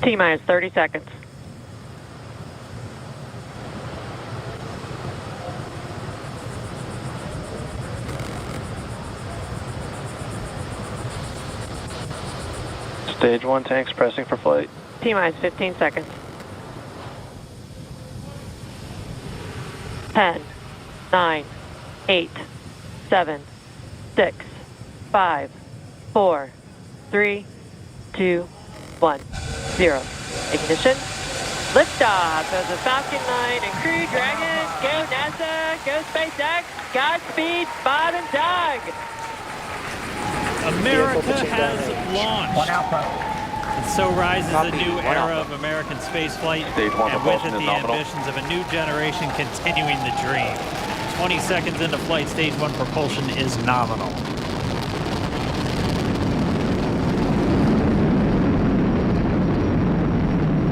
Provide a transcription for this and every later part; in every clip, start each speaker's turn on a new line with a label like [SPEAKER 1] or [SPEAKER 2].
[SPEAKER 1] T-minus 30 seconds.
[SPEAKER 2] Stage 1 tanks pressing for flight.
[SPEAKER 1] T-minus 15 seconds. 10, 9, 8, 7, 6, 5, 4, 3, 2, 1, 0. Ignition. Liftoff of the Falcon 9 and Crew Dragon. Go NASA, go SpaceX, Godspeed, Bob and Doug.
[SPEAKER 3] America has launched.
[SPEAKER 4] One Alpha.
[SPEAKER 3] And so rises a new era of American spaceflight, and with it the ambitions of a new generation continuing the dream. 20 seconds into flight, stage 1 propulsion is nominal.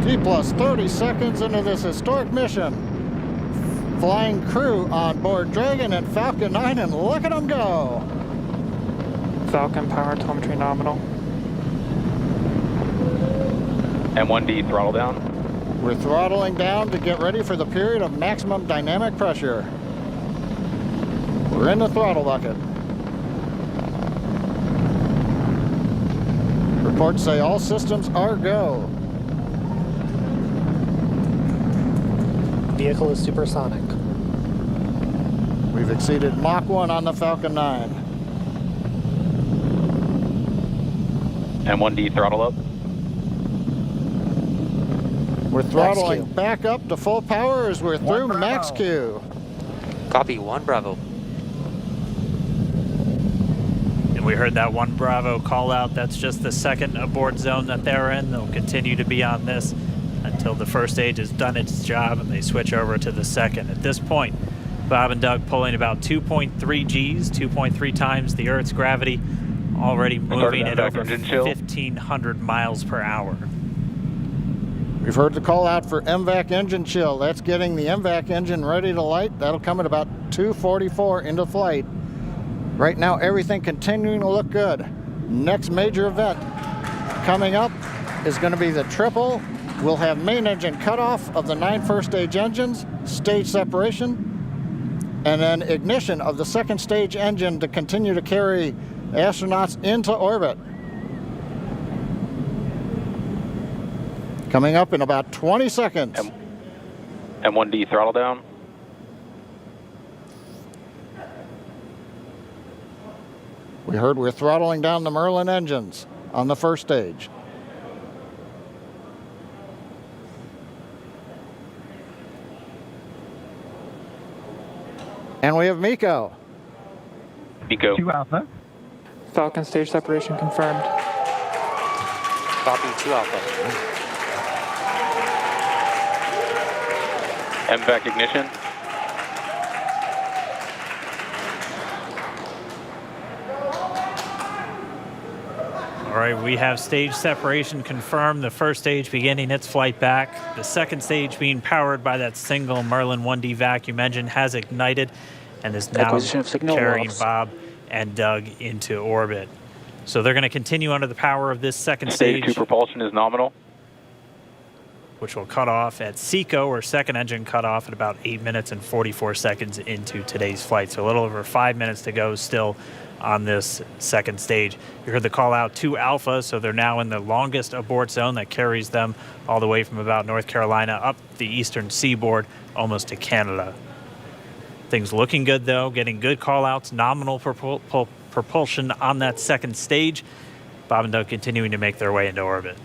[SPEAKER 5] T plus 30 seconds into this historic mission. Flying crew on board Dragon and Falcon 9, and look at them go.
[SPEAKER 2] Falcon power telemetry nominal.
[SPEAKER 6] M1D throttle down.
[SPEAKER 5] We're throttling down to get ready for the period of maximum dynamic pressure. We're in the throttle bucket. Reports say all systems are go.
[SPEAKER 4] Vehicle is supersonic.
[SPEAKER 5] We've exceeded Mach 1 on the Falcon 9.
[SPEAKER 6] M1D throttle up.
[SPEAKER 5] We're throttling back up to full power as we're through max Q.
[SPEAKER 7] Copy, 1 Bravo.
[SPEAKER 3] And we heard that 1 Bravo call out. That's just the second abort zone that they're in. They'll continue to be on this until the first stage has done its job and they switch over to the second. At this point, Bob and Doug pulling about 2.3 Gs, 2.3 times the Earth's gravity, already moving at over 1,500 miles per hour.
[SPEAKER 5] We've heard the call out for MVAC engine chill. That's getting the MVAC engine ready to light. That'll come at about 2:44 into flight. Right now, everything continuing to look good. Next major event coming up is going to be the triple. We'll have main engine cutoff of the 9 first stage engines, stage separation, and then ignition of the second stage engine to continue to carry astronauts into orbit. Coming up in about 20 seconds.
[SPEAKER 6] M1D throttle down.
[SPEAKER 5] We heard we're throttling down the Merlin engines on the first stage. And we have Miko.
[SPEAKER 6] Miko.
[SPEAKER 4] 2 Alpha.
[SPEAKER 2] Falcon stage separation confirmed.
[SPEAKER 7] Copy, 2 Alpha.
[SPEAKER 6] MVAC ignition.
[SPEAKER 3] All right, we have stage separation confirmed. The first stage beginning its flight back. The second stage being powered by that single Merlin 1D vacuum engine has ignited and is now carrying Bob and Doug into orbit. So they're going to continue under the power of this second stage.
[SPEAKER 6] Stage 2 propulsion is nominal.
[SPEAKER 3] Which will cut off at SECO, or second engine cut off at about 8 minutes and 44 seconds into today's flight. So a little over 5 minutes to go still on this second stage. You heard the call out to Alpha, so they're now in the longest abort zone that carries them all the way from about North Carolina up the eastern seaboard, almost to Canada. Things looking good though, getting good call outs, nominal propulsion on that second stage. Bob and Doug continuing to make their way into orbit.